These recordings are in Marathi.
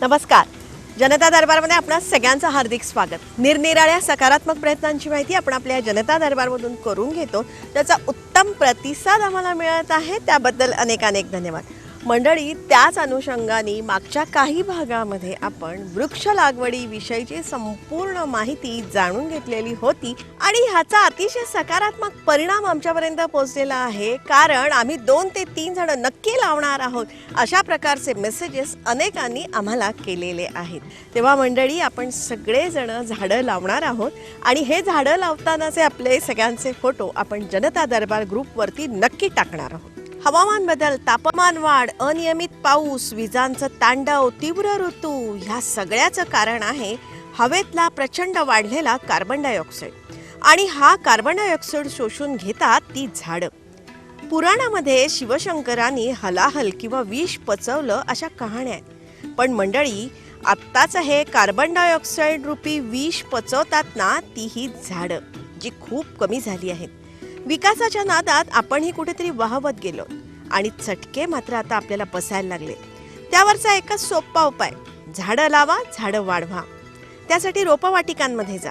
नमस्कार. जनता दरबारमध्ये आपणा सगळ्यांचं हार्दिक स्वागत. निरनिराळ्या सकारात्मक प्रयत्नांची माहिती आपण आपल्या जनता दरबारमधून करून घेतो. त्याचा उत्तम प्रतिसाद आम्हाला मिळत आहे, त्याबद्दल अनेक अनेक धन्यवाद. मंडळी, त्याच अनुषंगाने मागच्या काही भागामध्ये आपण वृक्ष लागवडीविषयीची संपूर्ण माहिती जाणून घेतलेली होती आणि ह्याचा अतिशय सकारात्मक परिणाम आमच्यापर्यंत पोहोचलेला आहे. कारण आम्ही 2 ते 3 झाडं नक्की लावणार आहोत अशा प्रकारचे मेसेजेस अनेकांनी आम्हाला केलेले आहेत. तेव्हा मंडळी, आपण सगळेजण झाडं लावणार आहोत आणि हे झाडं लावतानाचे आपले सगळ्यांचे फोटो आपण जनता दरबार ग्रुपवरती नक्की टाकणार आहोत. हवामान बदल, तापमान वाढ, अनियमित पाऊस, विजांचं तांडव, तीव्र ऋतू ह्या सगळ्याचं कारण आहे हवेतला प्रचंड वाढलेला कार्बन डायऑक्साईड. आणि हा कार्बन डायऑक्साईड शोषून घेतात ती झाडं. पुराणामध्ये शिवशंकरांनी हलाहल किंवा विष पचवलं अशा कहाण्या आहेत. पण मंडळी, आत्ताच हे कार्बन डायऑक्साईड रूपी विष पचवतात ना, ती ही झाडं, जी खूप कमी झाली आहेत. विकासाच्या नादात आपणही कुठेतरी वाहवत गेलो आणि चटके मात्र आता आपल्याला बसायला लागले. त्यावरचा एकच सोपा उपाय, झाडं लावा, झाडं वाढवा. त्यासाठी रोपवाटिकांमध्ये जा.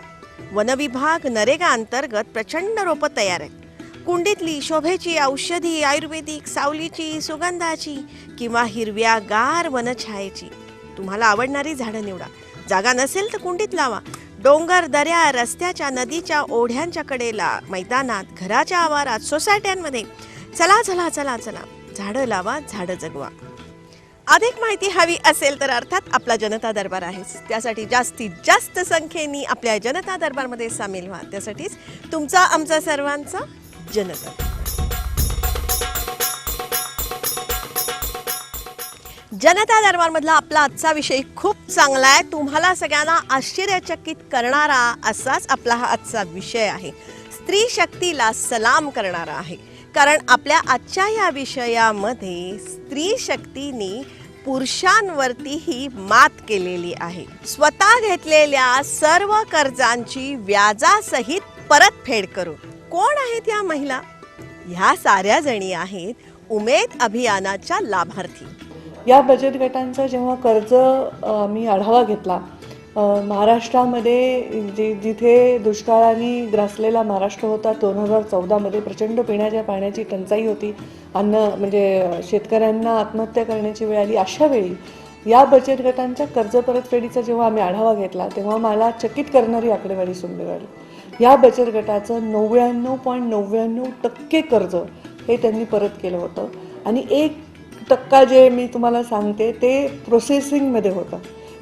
वनविभाग नरेगा अंतर्गत प्रचंड रोपं तयार आहेत. कुंडीतली, शोभेची, औषधी, आयुर्वेदिक, सावलीची, सुगंधाची किंवा हिरव्यागार वनछायेची तुम्हाला आवडणारी झाडं निवडा. जागा नसेल तर कुंडीत लावा. डोंगर, दऱ्या, रस्त्याच्या, नदीच्या, ओढ्यांच्या कडेला, मैदानात, घराच्या आवारात, सोसायट्यांमध्ये चला चला चला चला, झाडं लावा, झाडं जगवा. अधिक माहिती हवी असेल तर अर्थात आपला जनता दरबार आहेच. त्यासाठी जास्तीत जास्त संख्येने आपल्या जनता दरबारमध्ये सामील व्हा. त्यासाठीच तुमचा, आमचा, सर्वांचा जनता. जनता दरबारमधला आपला आजचा विषय खूप चांगला आहे. तुम्हाला सगळ्यांना आश्चर्यचकित करणारा असाच आपला हा आजचा विषय आहे. स्त्री शक्तीला सलाम करणारा आहे. कारण आपल्या आजच्या या विषयामध्ये स्त्री शक्तीने पुरुषांवरतीही मात केलेली आहे. स्वतः घेतलेल्या सर्व कर्जांची व्याजासहित परतफेड करून. कोण आहेत या महिला? ह्या साऱ्या जणी आहेत उमेद अभियानाच्या लाभार्थी. या बचत गटांचा जेव्हा कर्ज मी आढावा घेतला, महाराष्ट्रामध्ये जिथे दुष्काळाने ग्रासलेला महाराष्ट्र होता, 2014मध्ये प्रचंड पिण्याच्या पाण्याची टंचाई होती, म्हणजे शेतकऱ्यांना आत्महत्या करण्याची वेळ आली. अशा वेळी या बचत गटांच्या कर्ज परतफेडीचा जेव्हा आम्ही आढावा घेतला, तेव्हा मला चकित करणारी आकडेवारी समोर मिळाली. या बचत गटाचं 99.99% कर्ज हे त्यांनी परत केलं होतं आणि 1% जे मी तुम्हाला सांगते ते प्रोसेसिंगमध्ये होतं.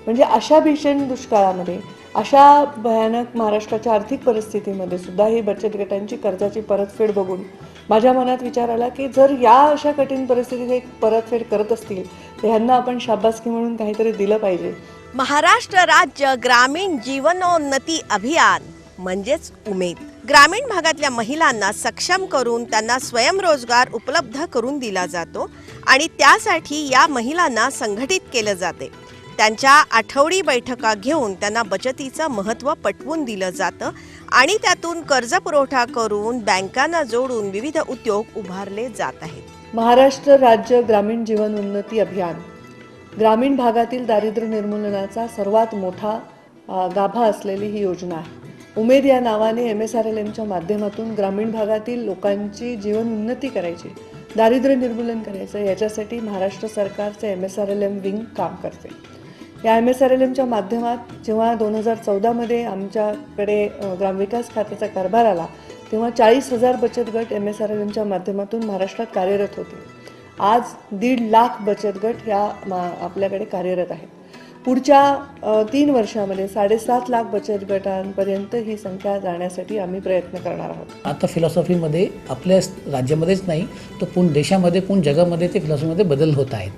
म्हणजे अशा भीषण दुष्काळामध्ये, अशा भयानक महाराष्ट्राच्या आर्थिक परिस्थितीमध्ये सुद्धा ही बचत गटांची कर्जाची परतफेड बघून माझ्या मनात विचार आला की जर या अशा कठीण परिस्थितीत एक परतफेड करत असतील तर ह्यांना आपण शाबासकी म्हणून काहीतरी दिलं पाहिजे. महाराष्ट्र राज्य ग्रामीण जीवनोन्नती अभियान म्हणजेच उमेद, ग्रामीण भागातल्या महिलांना सक्षम करून त्यांना स्वयंरोजगार उपलब्ध करून दिला जातो आणि त्यासाठी या महिलांना संघटित केलं जाते. त्यांच्या आठवडी बैठका घेऊन त्यांना बचतीचं महत्त्व पटवून दिलं जातं आणि त्यातून कर्ज पुरवठा करून बँकांना जोडून विविध उद्योग उभारले जात आहेत. महाराष्ट्र राज्य ग्रामीण जीवन उन्नती अभियान ग्रामीण भागातील दारिद्र्य निर्मूलनाचा सर्वात मोठा गाभा असलेली ही योजना आहे. उमेद या नावाने MSRLMच्या माध्यमातून ग्रामीण भागातील लोकांची जीवन उन्नती करायची, दारिद्र्य निर्मूलन करायचं, याच्यासाठी महाराष्ट्र सरकारचे MSRLM विंग काम करते. या MSRLMच्या माध्यमात जेव्हा 2014मध्ये आमच्याकडे ग्रामविकास खात्याचा कारभार आला, तेव्हा 40,000 बचत गट MSRLMच्या माध्यमातून महाराष्ट्रात कार्यरत होते. आज 1.5 लाख बचत गट ह्या आपल्याकडे कार्यरत आहेत. पुढच्या 3 वर्षामध्ये 7.5 लाख बचत गटांपर्यंत ही संख्या जाण्यासाठी आम्ही प्रयत्न करणार आहोत. आता फिलॉसॉफीमध्ये आपल्या राज्यामध्येच नाही तर पूर्ण देशामध्ये, पूर्ण जगामध्ये ते फिलॉसॉफीमध्ये बदल होत आहेत.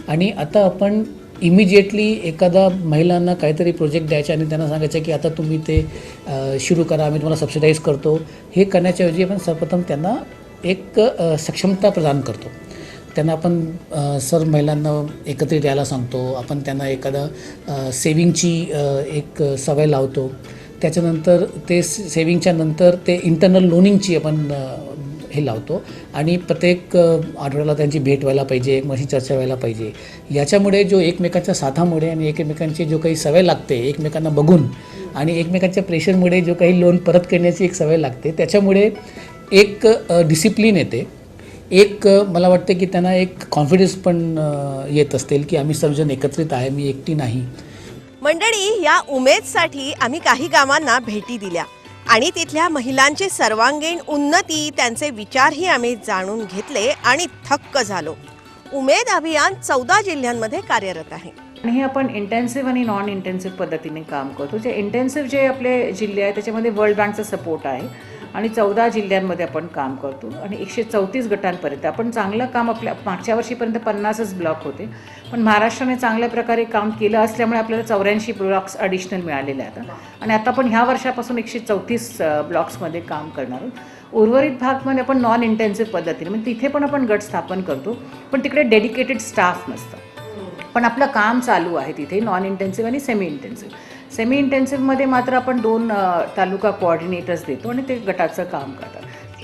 आणि आता आपण इमिजिएटली एखादा महिलांना काहीतरी प्रोजेक्ट द्यायचा आणि त्यांना सांगायचं की आता तुम्ही ते सुरू करा, आम्ही तुम्हाला सबसिडाईज करतो, हे करण्याच्या ऐवजी आपण सर्वप्रथम त्यांना एक सक्षमता प्रदान करतो. त्यांना आपण महिलांना एकत्रित यायला सांगतो. आपण त्यांना एखादा सेविंगची एक सवय लावतो. त्याच्यानंतर ते सेविंगच्या नंतर ते इंटरनल लोनिंगची आपण हे लावतो आणि प्रत्येक आठवड्याला त्यांची भेट व्हायला पाहिजे, एकमेकांशी चर्चा व्हायला पाहिजे. याच्यामुळे जो एकमेकांच्या साथामुळे आणि एकमेकांची जो काही सवय लागते एकमेकांना बघून आणि एकमेकांच्या प्रेशरमुळे जो काही लोन परत करण्याची एक सवय लागते, त्याच्यामुळे एक डिसिप्लिन येते. एक मला वाटतं की त्यांना एक कॉन्फिडन्स पण येत असतील की आम्ही सर्वजण एकत्रित आहे, मी एकटी नाही. मंडळी, या उमेदसाठी आम्ही काही गावांना भेटी दिल्या आणि तिथल्या महिलांची सर्वांगीण उन्नती, त्यांचे विचारही आम्ही जाणून घेतले आणि थक्क झालो. उमेद अभियान 14 जिल्ह्यांमध्ये कार्यरत आहे आणि हे आपण इंटेन्सिव्ह आणि नॉन इंटेन्सिव्ह पद्धतीने काम करतो. जे इंटेन्सिव्ह जे आपले जिल्हे आहेत त्याच्यामध्ये वर्ल्ड बँकचा सपोर्ट आहे आणि 14 जिल्ह्यांमध्ये आपण काम करतो आणि 134 गटांपर्यंत आपण चांगलं काम. आपल्या मागच्या वर्षीपर्यंत 50च ब्लॉक होते, पण महाराष्ट्राने चांगल्या प्रकारे काम केलं असल्यामुळे आपल्याला 84 ब्लॉक्स ॲडिशनल मिळालेले आहेत आणि आता आपण ह्या वर्षापासून 134 ब्लॉक्समध्ये काम करणार आहोत. उर्वरित भागमध्ये आपण नॉन इंटेन्सिव्ह पद्धतीने म्हणजे तिथे पण आपण गट स्थापन करतो, पण तिकडे डेडिकेटेड स्टाफ नसतं, पण आपलं काम चालू आहे तिथे नॉन इंटेन्सिव्ह आणि सेमी इंटेन्सिव्ह. सेमी इंटेन्सिव्हमध्ये मात्र आपण 2 तालुका कोऑर्डिनेटर्स देतो आणि ते गटाचं काम करतात.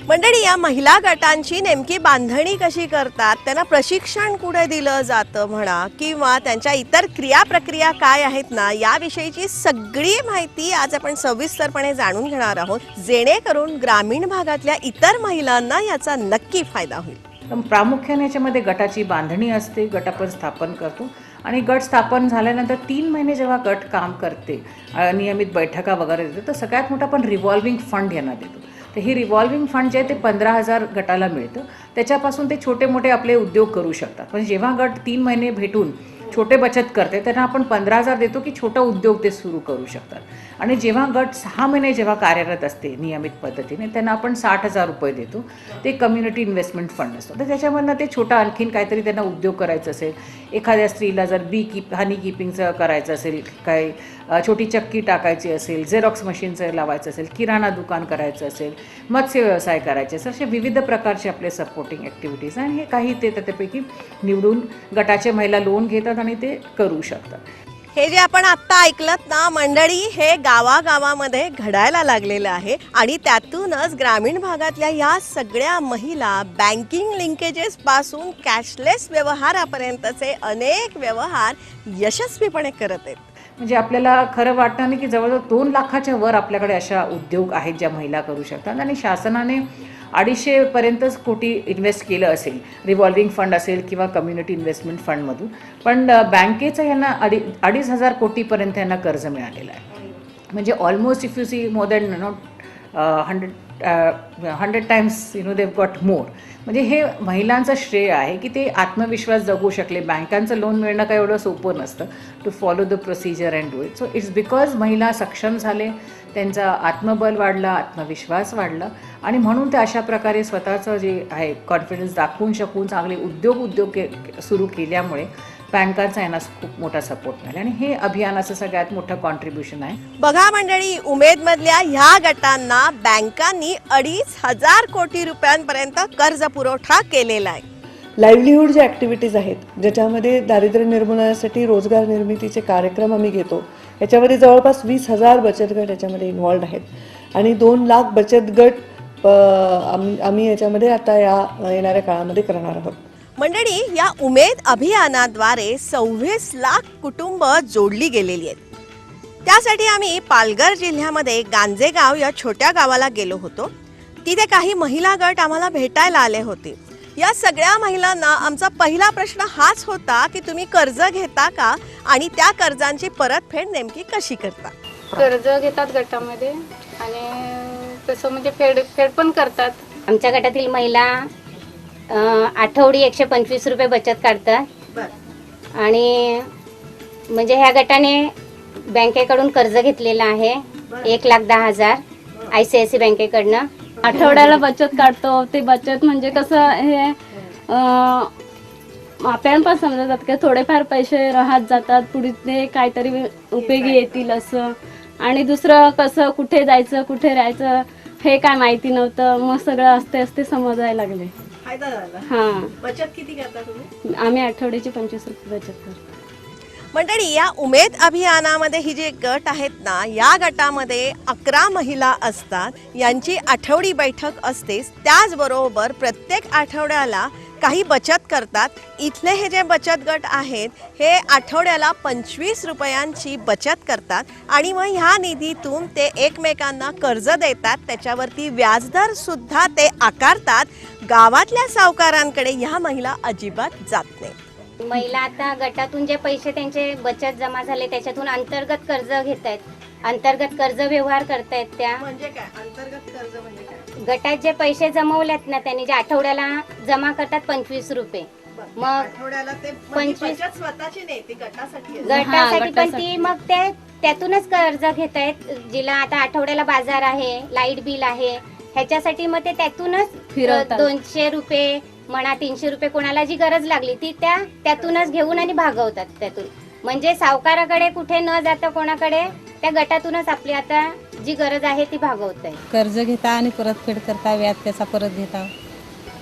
मंडळी, या महिला गटांची नेमकी बांधणी कशी करतात, त्यांना प्रशिक्षण कुठे दिलं जातं म्हणा किंवा त्यांच्या इतर क्रियाप्रक्रिया काय आहेत ना, याविषयीची सगळी माहिती आज आपण सविस्तरपणे जाणून घेणार आहोत, जेणेकरून ग्रामीण भागातल्या इतर महिलांना याचा नक्की फायदा होईल. प्रामुख्याने याच्यामध्ये गटाची बांधणी असते, गट आपण स्थापन करतो आणि गट स्थापन झाल्यानंतर 3 महिने जेव्हा गट काम करते, नियमित बैठका वगैरे देतो, तर सगळ्यात मोठा आपण रिव्हॉल्विंग फंड यांना देतो. तर ही रिव्हॉल्विंग फंड जे आहे ते 15,000 गटाला मिळतं. त्याच्यापासून ते छोटे मोठे आपले उद्योग करू शकतात. म्हणजे जेव्हा गट 3 महिने भेटून छोटे बचत करते त्यांना आपण 15,000 देतो की छोटा उद्योग ते सुरू करू शकतात. आणि जेव्हा गट 6 महिने जेव्हा कार्यरत असते नियमित पद्धतीने त्यांना आपण 60,000 रुपये देतो. ते कम्युनिटी इन्व्हेस्टमेंट फंड असतो. तर त्याच्यामधनं ते छोटा आणखीन काहीतरी त्यांना उद्योग करायचं असेल, एखाद्या स्त्रीला जर हनी कीपिंगचं करायचं असेल, काही छोटी चक्की टाकायची असेल, झेरॉक्स मशीनचं लावायचं असेल, किराणा दुकान करायचं असेल, मत्स्य व्यवसाय करायचे असेल, असे विविध प्रकारचे आपले सपोर्टिंग ॲक्टिव्हिटीज आणि हे काही ते त्यापैकी निवडून गटाचे महिला लोन घेतात आणि ते करू शकतात. हे जे आपण आत्ता ऐकलत ना मंडळी, हे गावागावामध्ये घडायला लागलेलं आहे आणि त्यातूनच ग्रामीण भागातल्या या सगळ्या महिला बँकिंग लिंकेजेस पासून कॅशलेस व्यवहारापर्यंतचे अनेक व्यवहार यशस्वीपणे करत आहेत. म्हणजे आपल्याला खरं वाटतं नाही की जवळजवळ 2 लाखाच्या वर आपल्याकडे अशा उद्योग आहेत ज्या महिला करू शकतात आणि शासनाने 250पर्यंतच कोटी इन्व्हेस्ट केलं असेल, रिव्हॉल्विंग फंड असेल किंवा कम्युनिटी इन्व्हेस्टमेंट फंडमधून, पण बँकेचं यांना 2,500 कोटीपर्यंत यांना कर्ज मिळालेलं आहे. म्हणजे almost if you see more than 100 times they've got more. म्हणजे हे महिलांचं श्रेय आहे की ते आत्मविश्वास जगू शकले. बँकांचं लोन मिळणं काही एवढं सोपं नसतं, to follow the procedure and do it. So it's because महिला सक्षम झाले, त्यांचा आत्मबल वाढला, आत्मविश्वास वाढला आणि म्हणून ते अशा प्रकारे स्वतःचं जे आहे कॉन्फिडन्स दाखवून शकून चांगले उद्योग सुरू केल्यामुळे बँकांचा यांना खूप मोठा सपोर्ट मिळाला आणि हे अभियानाचं सगळ्यात मोठं कॉन्ट्रीब्युशन आहे. बघा मंडळी, उमेदमधल्या ह्या गटांना बँकांनी 2,500 कोटी रुपयांपर्यंत कर्ज पुरवठा केलेला आहे. लाईव्हलीहूड ज्या ॲक्टिव्हिटीज आहेत ज्याच्यामध्ये दारिद्र्य निर्मूलनासाठी रोजगार निर्मितीचे कार्यक्रम आम्ही घेतो, याच्यामध्ये जवळपास 20,000 बचत गट याच्यामध्ये इन्व्हॉल्ड आहेत आणि 2 लाख बचत गट आम्ही याच्यामध्ये आता येणाऱ्या काळामध्ये करणार आहोत. मंडळी, या उमेद अभियानाद्वारे 26 लाख कुटुंब जोडली गेलेली आहेत. त्यासाठी आम्ही पालघर जिल्ह्यामध्ये गांजेगाव या छोट्या गावाला गेलो होतो. तिथे काही महिला गट आम्हाला भेटायला आले होते. या सगळ्या महिलांना आमचा पहिला प्रश्न हाच होता की तुम्ही कर्ज घेता का आणि त्या कर्जांची परतफेड नेमकी कशी करता. कर्ज घेतात गटामध्ये आणि तसं म्हणजे फेड पण करतात. आमच्या गटातील महिला आठवडी 125 रुपये बचत काढतात आणि म्हणजे ह्या गटाने बँकेकडून कर्ज घेतलेलं आहे 1,10,000 ICICI बँकेकडनं. आठवड्याला बचत काढतो. ते बचत म्हणजे कसं हे आपल्याला पण समजतात की थोडेफार पैसे राहत जातात, पुढे ते काहीतरी उपयोगी येतील असं. आणि दुसरं कसं कुठे जायचं कुठे राहायचं हे काय माहिती नव्हतं, मग सगळं असते समजायला लागले. फायदा झाला. हां, बचत किती करता तुम्ही? आम्ही आठवड्याची 25 रुपये बचत करतो. मंडळी, या उमेद अभियानामध्ये ही जे गट आहेत ना, या गटामध्ये 11 महिला असतात. यांची आठवडी बैठक असतेच. त्याचबरोबर प्रत्येक आठवड्याला काही बचत करतात. इथले हे जे बचत गट आहेत हे आठवड्याला 25 रुपयांची बचत करतात आणि मग ह्या निधीतून ते एकमेकांना कर्ज देतात. त्याच्यावरती व्याजदर सुद्धा ते आकारतात. गावातल्या सावकारांकडे ह्या महिला अजिबात जात नाही. महिला आता गटातून जे पैसे त्यांचे बचत जमा झाले त्याच्यातून अंतर्गत कर्ज घेत आहेत. अंतर्गत कर्ज व्यवहार करतायत त्या. म्हणजे काय अंतर्गत कर्ज म्हणजे काय? गटात जे पैसे जमवलेत ना त्यांनी जे आठवड्याला जमा करतात 25 रुपये. मग आठवड्याला ते म्हणजे 25 बचत स्वतःची नाही, ती गटासाठी असते. गटासाठी पण ती मग ते त्यातूनच कर्ज घेत आहेत. जिला आता आठवड्याला बाजार आहे, लाईट बिल आहे, ह्याच्यासाठी मग ते त्यातूनच फिरवतात. 200 रुपये म्हणा, 300 रुपये कोणाला जी गरज लागली ती त्यातूनच घेऊन आणि भागवतात. त्यातून म्हणजे सावकाराकडे कुठे न जाता कोणाकडे त्या गटातूनच आपली आता जी गरज आहे ती भागवत आहे. कर्ज घेता आणि परतफेड करता, व्याज त्याचा परत घेता.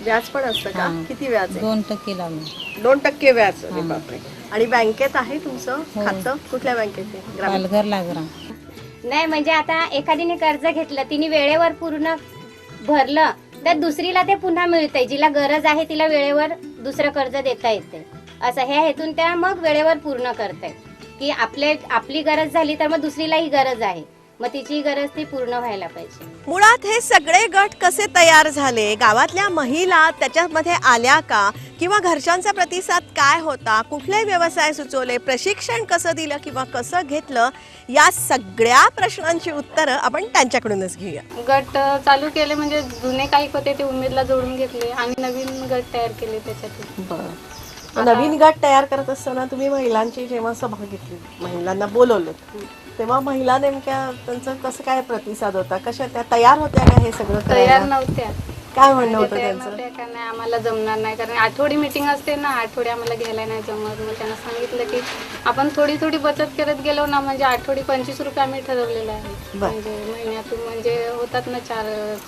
व्याज पण असतं का? हा. किती व्याज आहे? 2% लावलं. 2% व्याज. अरे बापरे. आणि बँकेत आहे तुमचं खातं? कुठल्या बँकेत आहे? ग्रामीण. पालघर लागरा. नाही म्हणजे आता एखादीने कर्ज घेतलं, तिने वेळेवर पूर्ण भरलं तर दुसरीला ते पुन्हा मिळतंय. जिला गरज आहे तिला वेळेवर दुसरं कर्ज देता येते. असं ह्या हेतून त्या मग वेळेवर पूर्ण करतायत की आपली गरज झाली तर मग दुसरीलाही गरज आहे, मग तिची गरज ती पूर्ण व्हायला पाहिजे. मुळात हे सगळे गट कसे तयार झाले, गावातल्या महिला त्याच्यामध्ये आल्या का, किंवा घरच्यांचा प्रतिसाद काय होता, कुठले व्यवसाय सुचवले, प्रशिक्षण कसं दिलं किंवा कसं घेतलं, या सगळ्या प्रश्नांची उत्तरं आपण त्यांच्याकडूनच घेऊया. गट चालू केले म्हणजे जुने काही होते ते उमेदला जोडून घेतले आणि नवीन गट तयार केले त्याच्यातून. नवीन गट तयार करत असताना तुम्ही महिलांची जेव्हा सभा घेतली, महिलांना बोलवलं, तेव्हा महिला नेमक्या त्यांचं कसं काय प्रतिसाद होता? कशा त्या तयार होत्या का हे सगळं तयार करायला? नव्हत्या. काय म्हणणं होतं तयार त्यांचं? नव्हत्या का नाही आम्हाला जमणार नाही, कारण आठवडी मीटिंग असते ना, आठवडी आम्हाला घ्यायला नाही जमत. मग त्यांना सांगितलं की आपण थोडी थोडी बचत करत गेलो ना, म्हणजे आठवडी 25 रुपये आम्ही ठरवलेले आहे. म्हणजे महिन्यातून म्हणजे होतात ना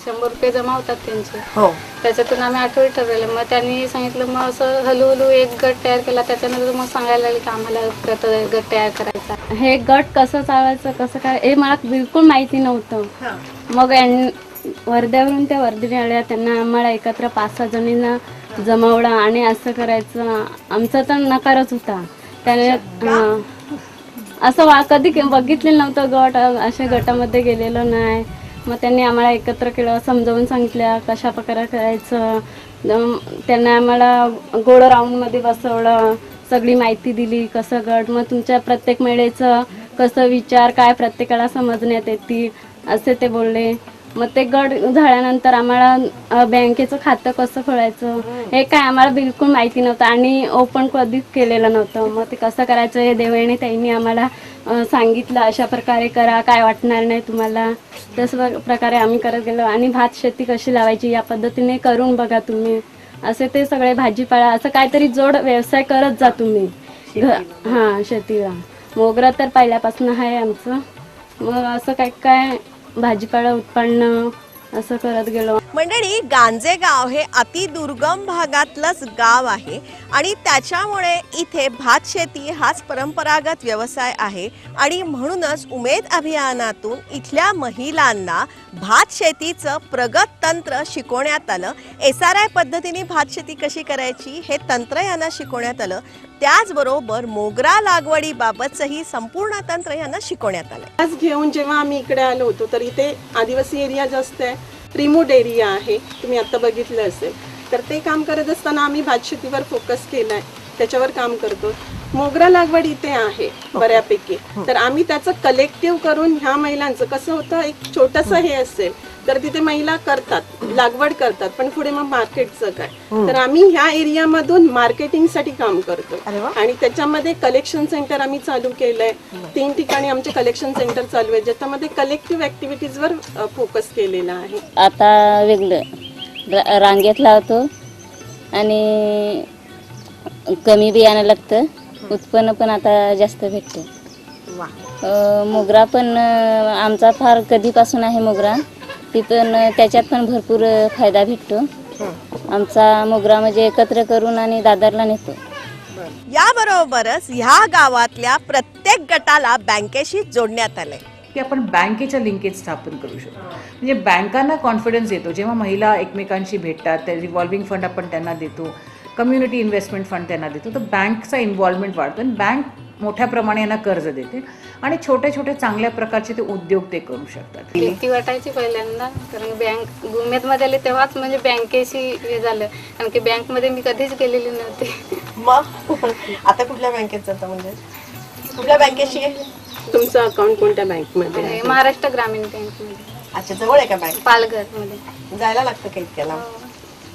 100 रुपये जमा होतात त्यांचे. हो. त्याच्यातून आम्ही आठवडी ठरवले. मग त्यांनी सांगितलं, मग असं हळूहळू एक गट तयार केला. त्याच्यानंतर मग सांगायला लागले की आम्हाला गट तयार करायचा. हे गट कसं चालवायचं कसं काय हे मला बिलकुल माहिती नव्हतं. मग वर्ध्यावरून त्या वर्धेने आल्या, त्यांना आम्हाला एकत्र 5-6 जणींना जमवलं आणि असं करायचं. आमचा तर नकारच होता. त्याने असं कधी बघितलेलं नव्हतं गट, अशा गटामध्ये गेलेलं नाही. मग त्यांनी आम्हाला एकत्र केलं, समजावून सांगितलं कशा प्रकारे करायचं. त्यांना आम्हाला गोड राऊंडमध्ये बसवलं, सगळी माहिती दिली कसं गट, मग तुमच्या प्रत्येक महिलेचं कसं विचार काय प्रत्येकाला समजण्यात येतील असे ते बोलले. मग ते गट झाल्यानंतर आम्हाला बँकेचं खातं कसं खोलायचं हे काय आम्हाला बिलकुल माहिती नव्हतं आणि ओपन कधीच केलेलं नव्हतं. मग ते कसं करायचं हे देवयानी त्यांनी आम्हाला सांगितलं, अशा प्रकारे करा, काय वाटणार नाही तुम्हाला. तसं प्रकारे आम्ही करत गेलो. आणि भात शेती कशी लावायची या पद्धतीने करून बघा तुम्ही, असे ते सगळे भाजीपाला असं काहीतरी जोड व्यवसाय करत जा तुम्ही. हां, शेतीला मोगरा तर पहिल्यापासून आहे आमचं. मग असं काय काय भाजीपाला उत्पन्न असं करत गेलो. मंडळी, गांजेगाव हे अतिदुर्गम भागातलंच गाव आहे आणि त्याच्यामुळे इथे भात शेती हाच परंपरागत व्यवसाय आहे आणि म्हणूनच उमेद अभियानातून इथल्या महिलांना भात शेतीचं प्रगत तंत्र शिकवण्यात आलं. SRI पद्धतीने भात शेती कशी करायची हे तंत्र यांना शिकवण्यात आलं. त्याचबरोबर मोगरा लागवडीबाबतचंही संपूर्ण तंत्र यांना शिकवण्यात आलं. आज घेऊन जेव्हा आम्ही इकडे आलो होतो तर इथे आदिवासी एरिया जास्त आहे, रिमोट एरिया आहे, तुम्ही आता बघितलं असेल. तर ते काम करत असताना आम्ही भात शेतीवर फोकस केला आहे, त्याच्यावर काम करतो. मोगरा लागवड इथे आहे बऱ्यापैकी, तर आम्ही त्याचं कलेक्टिव्ह करून ह्या महिलांचं कसं होतं, एक छोटंसं हे असेल तर तिथे महिला करतात, लागवड करतात, पण पुढे मग मार्केटचं काय. तर आम्ही ह्या एरियामधून मार्केटिंगसाठी काम करतो आणि त्याच्यामध्ये कलेक्शन सेंटर आम्ही चालू केलंय. 3 ठिकाणी आमचे कलेक्शन सेंटर चालू आहे, ज्याच्यामध्ये कलेक्टिव्ह ऍक्टिव्हिटीजवर फोकस केलेला आहे. आता वेगळं रांगेत लावतो आणि कमी बियाणं लागतं, उत्पन्न पण आता जास्त भेटतं. मोगरा पण आमचा फार कधीपासून आहे मोगरा, ती पण त्याच्यात पण भरपूर फायदा भेटतो. आमचा मोगरा म्हणजे एकत्र करून आणि दादरला नेतो याबरोबरच ह्या गावातल्या प्रत्येक गटाला बँकेशी जोडण्यात आलंय. की आपण बँकेच्या लिंकेज स्थापन करू शकतो. म्हणजे बँकांना कॉन्फिडन्स येतो जेव्हा महिला एकमेकांशी भेटतात, त्या रिव्हॉल्विंग फंड आपण त्यांना देतो, कम्युनिटी इन्व्हेस्टमेंट फंड त्यांना देतो, तर बँकचा इन्व्हॉल्वमेंट वाढतो आणि बँक मोठ्या प्रमाणे यांना कर्ज देते आणि छोटे छोटे चांगल्या प्रकारचे ते उद्योग ते करू शकतात. भीती वाटायची पहिल्यांदा, कारण बँक उमेदमध्ये आले तेव्हाच म्हणजे बँकेशी हे झालं, कारण की बँकमध्ये मी कधीच गेलेली नव्हती. मग आता कुठल्या बँकेत जातं, म्हणजे कुठल्या बँकेशी आहे? तुमचं अकाउंट कोणत्या बँकमध्ये आहे? महाराष्ट्र ग्रामीण बँकमध्ये, अच्छा, जवळ आहे का बँक? पालघरमध्ये. जायला लागतं का इतक्याला?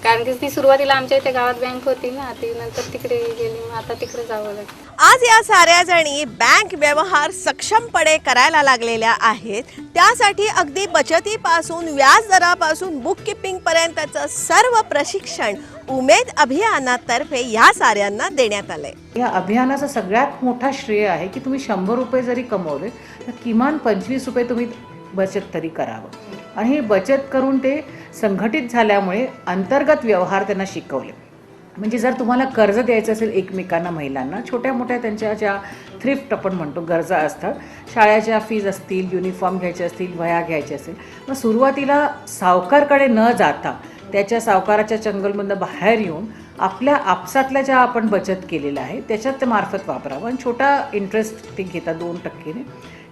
कारण की ती सुरुवातीला आमच्या इथे गावात बँक होती ना, ती नंतर तिकडे गेली, मग आता तिकडे जावं लागतं. आज या साऱ्या जणी बँक व्यवहार सक्षमपणे करायला लागलेल्या आहेत. त्यासाठी अगदी बचतीपासून व्याज दरापासून बुक किपिंग पर्यंतचं सर्व प्रशिक्षण उमेद अभियानातर्फे या साऱ्यांना देण्यात आलंय. या अभियानाचा सगळ्यात मोठा श्रेय आहे की तुम्ही 100 रुपये जरी कमवले तर किमान 25 रुपये तुम्ही बचत तरी करावं. आणि हे बचत करून ते संघटित झाल्यामुळे अंतर्गत व्यवहार त्यांना शिकवले. म्हणजे जर तुम्हाला कर्ज द्यायचं असेल एकमेकांना, महिलांना छोट्या मोठ्या त्यांच्या ज्या थ्रिफ्ट आपण म्हणतो गरजा असतात, शाळेच्या फीज असतील, युनिफॉर्म घ्यायचे असतील, वह्या घ्यायच्या असतील, मग सुरुवातीला सावकारकडे न जाता त्याच्या सावकाराच्या चंगलमधनं बाहेर येऊन आपल्या आपसातल्या ज्या आपण बचत केलेल्या आहे त्याच्यात मार्फत वापरावं. आणि छोटा इंटरेस्ट ते घेतात 2%.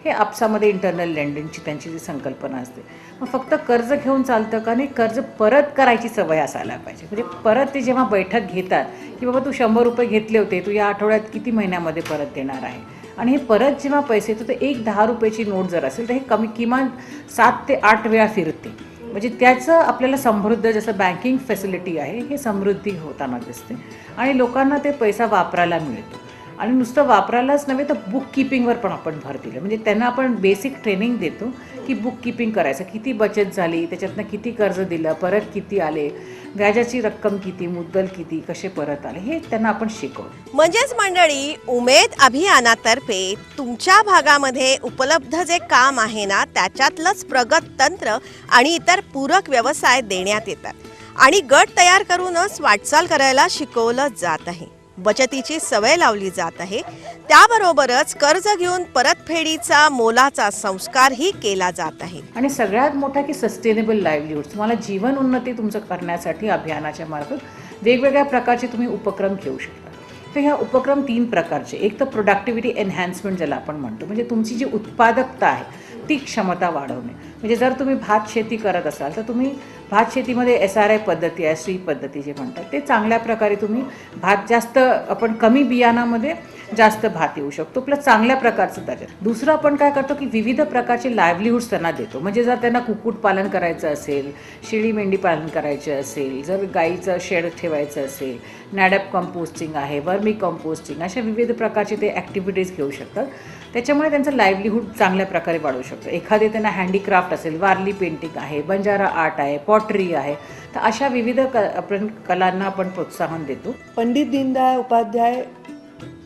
हे आपसामध्ये इंटरनल लेंडिंगची त्यांची जी संकल्पना असते. मग फक्त कर्ज घेऊन चालतं का? नाही, कर्ज परत करायची सवय असायला पाहिजे. म्हणजे परत ते जेव्हा बैठक घेतात की बाबा तू 100 रुपये घेतले होते, तू या आठवड्यात किती महिन्यामध्ये परत देणार आहे, आणि हे परत जेव्हा पैसे येतो तर एक 10 रुपयाची नोट जर असेल तर हे किमान 7 ते 8 वेळा फिरते. म्हणजे त्याचं आपल्याला समृद्ध, जसं बँकिंग फॅसिलिटी आहे हे समृद्धी होताना दिसते आणि लोकांना ते पैसा वापरायला मिळतो. आणि नुसतं वापरायलाच नव्हे तर बुक किपिंगवर पण आपण भर दिलं. म्हणजे त्यांना आपण बेसिक ट्रेनिंग देतो की बुक किपिंग करायचं, किती बचत झाली, त्याच्यातनं किती कर्ज दिलं, परत किती आले, व्याजाची रक्कम किती, मुद्दल किती, कसे परत आले, हे त्यांना आपण शिकवतो. म्हणजेच मंडळी, उमेद अभियानातर्फे तुमच्या भागामध्ये उपलब्ध जे काम आहे ना, त्याच्यातलंच प्रगत तंत्र आणि इतर पूरक व्यवसाय देण्यात येतात आणि गट तयार करूनच वाटचाल करायला शिकवलं जात आहे. बचतीची सवय लावली जात आहे. त्याबरोबरच कर्ज घेऊन परतफेडीचा मोलाचा संस्कारही केला जात आहे. आणि सगळ्यात मोठा की सस्टेनेबल लाईव्हलीहूड, तुम्हाला जीवन उन्नती तुमचं करण्यासाठी अभियानाच्या मार्फत वेगवेगळ्या प्रकारचे तुम्ही उपक्रम घेऊ शकता. तर ह्या उपक्रम 3 प्रकारचे. एक तर प्रोडक्टिव्हिटी एनहॅन्समेंट ज्याला आपण म्हणतो, म्हणजे तुमची जी उत्पादकता आहे ती क्षमता वाढवणे. म्हणजे जर तुम्ही भात शेती करत असाल तर तुम्ही भात शेतीमध्ये SRI पद्धती आहे, श्री पद्धती जे म्हणतात, ते चांगल्या प्रकारे तुम्ही भात जास्त, आपण कमी बियाणामध्ये जास्त भात येऊ शकतो, प्लस चांगल्या प्रकारचं त्याच्यात. दुसरं आपण काय करतो की विविध प्रकारचे लाईव्हलीहूड्स त्यांना देतो. म्हणजे जर त्यांना कुक्कुटपालन करायचं असेल, शेळी मेंढी पालन करायचं असेल, जर गाईचं शेड ठेवायचं असेल, नॅडॅप कंपोस्टिंग आहे, वर्मी कंपोस्टिंग, अशा विविध प्रकारचे ते ॲक्टिव्हिटीज घेऊ शकतात. त्याच्यामुळे त्यांचं लाईव्हलीहूड चांगल्या प्रकारे वाढवू शकतं. एखादे त्यांना हँडीक्राफ्ट असेल, वारली पेंटिंग आहे, बंजारा आर्ट आहे, पॉटरी आहे, तर अशा विविध आपण कलांना आपण प्रोत्साहन देतो. पंडित दीनदयाळ उपाध्याय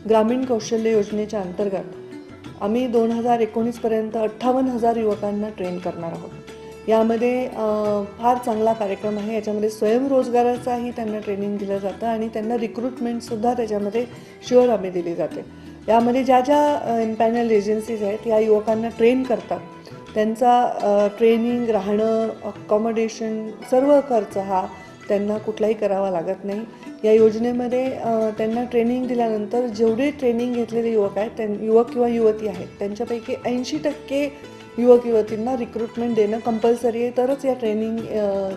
ग्रामीण कौशल्य योजनेच्या अंतर्गत आम्ही 2019पर्यंत 58,000 युवकांना ट्रेन करणार आहोत. यामध्ये फार चांगला कार्यक्रम आहे. याच्यामध्ये स्वयंरोजगाराचाही त्यांना ट्रेनिंग दिलं जातं आणि त्यांना रिक्रुटमेंटसुद्धा त्याच्यामध्ये शुअर आम्ही दिली जाते. यामध्ये ज्या ज्या इम्पॅनल एजन्सीज आहेत या युवकांना ट्रेन करतात. त्यांचा ट्रेनिंग, राहणं, अकॉमोडेशन, सर्व खर्च हा त्यांना कुठलाही करावा लागत नाही. या योजनेमध्ये त्यांना ट्रेनिंग दिल्यानंतर जेवढे ट्रेनिंग घेतलेले युवक आहेत, युवक किंवा युवती आहेत, त्यांच्यापैकी 80% युवक युवतींना रिक्रुटमेंट देणं कंपल्सरी आहे. तरच या ट्रेनिंग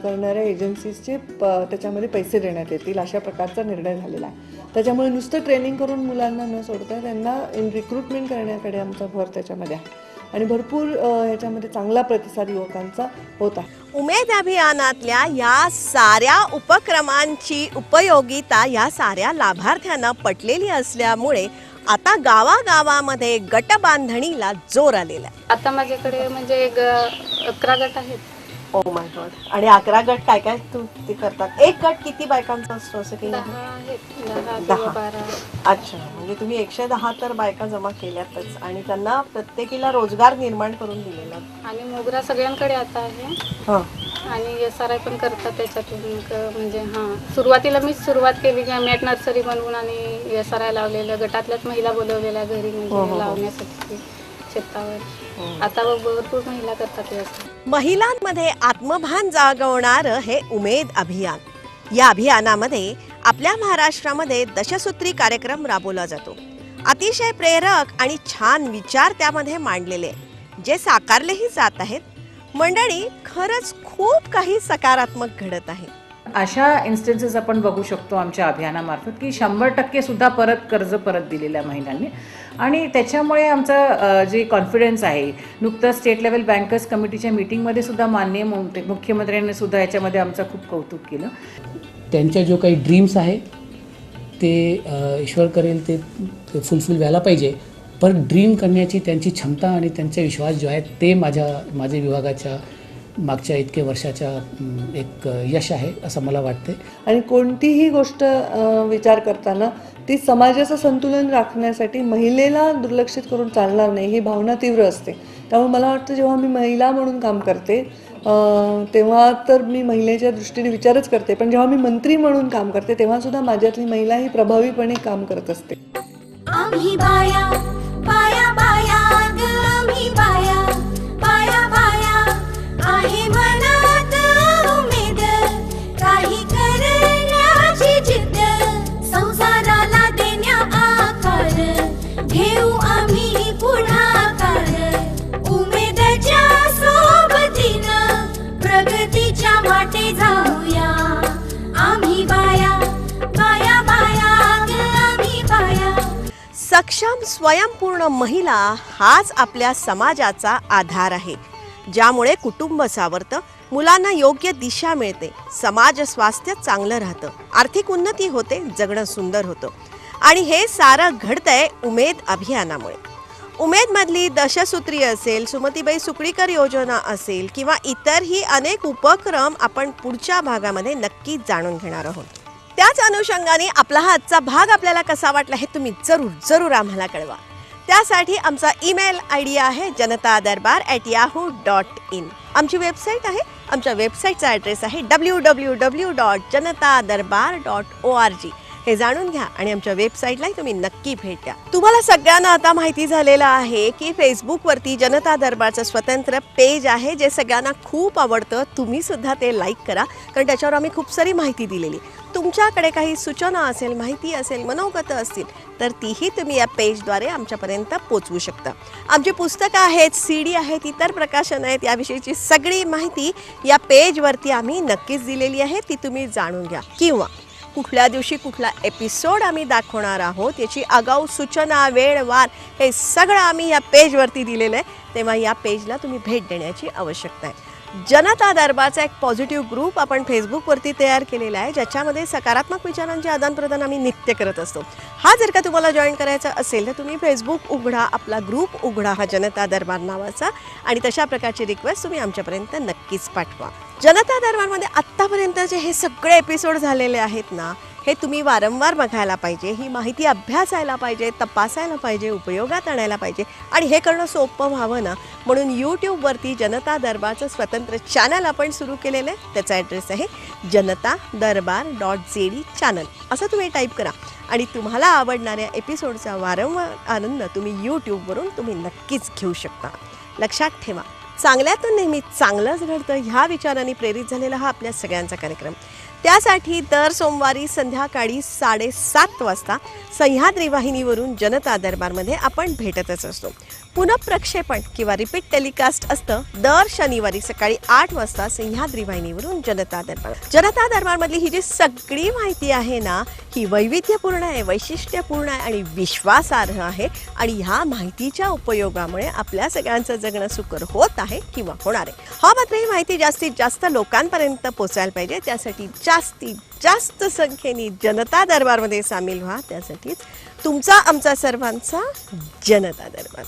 करणाऱ्या एजन्सीजचे त्याच्यामध्ये पैसे देण्यात येतील, अशा प्रकारचा निर्णय झालेला आहे. त्याच्यामुळे नुसतं ट्रेनिंग करून मुलांना न सोडता त्यांना रिक्रुटमेंट करण्याकडे आमचा भर त्याच्यामध्ये आहे आणि भरपूर ह्याच्यामध्ये चांगला प्रतिसाद युवकांचा होत आहे. उमेद अभियानातल्या या साऱ्या उपक्रमांची उपयोगिता या साऱ्या लाभार्थ्यांना पटलेली असल्यामुळे आता गावागावामध्ये गट बांधणीला जोर आलेला आहे. आता माझ्याकडे म्हणजे 11 गट आहेत. Oh my God. आणि 11 गट काय काय ते करतात? एक गट किती बायकांचा असतो असं काही? 10 आहेत, 10 किंवा 12. अच्छा, म्हणजे तुम्ही 110 तर बायका जमा केल्यातच आणि त्यांना प्रत्येकीला रोजगार निर्माण करून दिलेला. आणि मोगरा सगळ्यांकडे आता आहे. हां. आणि SRI पण करतात त्याच्यातून. म्हणजे हां, सुरुवातीला मीच सुरुवात केली की मॅट नर्सरी बनवून आणि SRI लावलेलं, गटातल्याच महिला बोलवलेल्या घरी म्हणजे लावण्यासाठी शेतावर. आता भरपूर महिला करतात व्यवसाय. महिलांमध्ये आत्मभान जागवणारं हे उमेद अभियान. या अभियानामध्ये आपल्या महाराष्ट्रामध्ये दशसूत्री कार्यक्रम राबवला जातो. अतिशय प्रेरक आणि छान विचार त्यामध्ये मांडलेले जे साकारलेही जात आहेत. मंडळी, खरंच खूप काही सकारात्मक घडत आहे. अशा इन्स्टन्सेस आपण बघू शकतो आमच्या अभियानामार्फत की 100% सुद्धा कर्ज परत दिलेल्या महिलांनी. आणि त्याच्यामुळे आमचं जे कॉन्फिडन्स आहे, नुकतं स्टेट लेवल बँकर्स कमिटीच्या मीटिंगमध्ये सुद्धा माननीय मुख्यमंत्र्यांनी सुद्धा याच्यामध्ये आमचं खूप कौतुक केलं. त्यांच्या जो काही ड्रीम्स आहे ते ईश्वर करेल ते फुलफिल व्हायला पाहिजे. पण ड्रीम करण्याची त्यांची क्षमता आणि त्यांचा विश्वास जो आहे ते माझ्या विभागाच्या मागच्या इतके वर्षाच्या एक यश आहे असं मला वाटते. आणि कोणतीही गोष्ट विचार करताना ती समाजाचं संतुलन राखण्यासाठी महिलेला दुर्लक्षित करून चालणार नाही ही भावना तीव्र असते. त्यामुळे मला वाटतं जेव्हा मी महिला म्हणून काम करते तेव्हा तर मी महिलेच्या दृष्टीने विचारच करते, पण जेव्हा मी मंत्री म्हणून काम करते तेव्हा सुद्धा माझ्यातली महिला ही प्रभावीपणे काम करत असते. आम्ही बाया बाया बाया ग आम्ही बाया बाया बाया आहे मनात उमेद काही करण्याची जिद्द संसाराला देण्या आकार घेऊ आम्ही पुढाकार उमेदच्या सोबतीनं प्रगतीच्या वाटे जाऊया आम्ही बाया बाया बाया ग आम्ही बाया. सक्षम स्वयंपूर्ण महिला हाच आपल्या समाजाचा आधार आहे, ज्यामुळे कुटुंब सावरतं, मुलांना योग्य दिशा मिळते, समाज स्वास्थ्य चांगलं राहतं, आर्थिक उन्नती होते, जगणं सुंदर होतं. आणि हे सारं घडतंय उमेद अभियानामुळे. उमेदमधली दशसूत्री असेल, सुमतीबाई सुकडीकर योजना असेल किंवा इतरही अनेक उपक्रम आपण पुढच्या भागामध्ये नक्कीच जाणून घेणार आहोत. त्याच अनुषंगाने आपला हा आजचा भाग आपल्याला कसा वाटला हे तुम्ही जरूर आम्हाला कळवा. त्यासाठी आमचा ईमेल ID आहे janatadarbar@yahoo.in. आमची वेबसाईट आहे, आमच्या वेबसाईटचा ॲड्रेस आहे www.janatadarbar.org. हे जाणून घ्या आणि आमच्या वेबसाईटलाही तुम्ही नक्की भेट द्या. तुम्हाला सगळ्यांना आता माहिती झालेलं आहे की फेसबुकवरती जनता दरबारचं स्वतंत्र पेज आहे जे सगळ्यांना खूप आवडतं. तुम्ही सुद्धा ते लाईक करा, कारण त्याच्यावर आम्ही खूप सारी माहिती दिलेली. तुमच्याकडे काही सूचना असेल, माहिती असेल, मनोगतं असतील तर तीही तुम्ही या पेजद्वारे आमच्यापर्यंत पोचवू शकता. आमची पुस्तकं आहेत, CD आहेत, इतर प्रकाशन आहेत, याविषयीची सगळी माहिती या पेजवरती आम्ही नक्कीच दिलेली आहे, ती तुम्ही जाणून घ्या. किंवा कुठल्या दिवशी कुठला एपिसोड आम्ही दाखवणार आहोत याची आगाऊ सूचना, वेळ, वार हे सगळं आम्ही या पेजवरती दिलेलं आहे. तेव्हा या पेजला तुम्ही भेट देण्याची आवश्यकता आहे. जनता दरबारचा एक पॉझिटिव्ह ग्रुप आपण फेसबुकवरती तयार केलेला आहे, ज्याच्यामध्ये सकारात्मक विचारांचे आदानप्रदान आम्ही नित्य करत असतो. हा जर का तुम्हाला जॉईन करायचा असेल तर तुम्ही फेसबुक उघडा, आपला ग्रुप उघडा हा जनता दरबार नावाचा, आणि तशा प्रकारची रिक्वेस्ट तुम्ही आमच्यापर्यंत नक्कीच पाठवा. जनता दरबारमध्ये आत्तापर्यंतचे हे सगळे एपिसोड झालेले आहेत ना, हे तुम्ही वारंवार बघायला पाहिजे, ही माहिती अभ्यासायला पाहिजे, तपासायला पाहिजे, उपयोगात आणायला पाहिजे. आणि हे करणं सोपं व्हावं ना, म्हणून यूट्यूबवरती जनता दरबारचं स्वतंत्र चॅनल आपण सुरू केलेलं आहे. त्याचा ॲड्रेस आहे janatadarbar.zd चॅनल. असं तुम्ही टाईप करा आणि तुम्हाला आवडणाऱ्या एपिसोडचा वारंवार आनंद तुम्ही यूट्यूबवरून तुम्ही नक्कीच घेऊ शकता. लक्षात ठेवा, चांगल्यातून नेहमी चांगलंच घडतं ह्या विचाराने प्रेरित झालेला हा आपल्या सगळ्यांचा कार्यक्रम. त्यासाठी दर सोमवारी संध्याकाळी 7:30 वाजता सह्याद्री वाहिनीवरून जनता दरबारमध्ये आपण भेटतच असतो. पुनःप्रक्षेपण किंवा रिपीट टेलिकास्ट असतं दर शनिवारी सकाळी 8 वाजता सह्याद्री वाहिनीवरून जनता दरबार. जनता दरबारमधली ही जी सगळी माहिती आहे ना, ही वैविध्यपूर्ण आहे, वैशिष्ट्यपूर्ण आहे आणि विश्वासार्ह आहे. आणि ह्या माहितीच्या उपयोगामुळे आपल्या सगळ्यांचं जगणं सुकर होत आहे किंवा होणार आहे. हा मात्र ही माहिती जास्तीत जास्त लोकांपर्यंत पोचायला पाहिजे. त्यासाठी जास्तीत जास्त संख्येने जनता दरबारमध्ये सामील व्हा. त्यासाठीच तुमचा आमचा सर्वांचा जनता दरबार.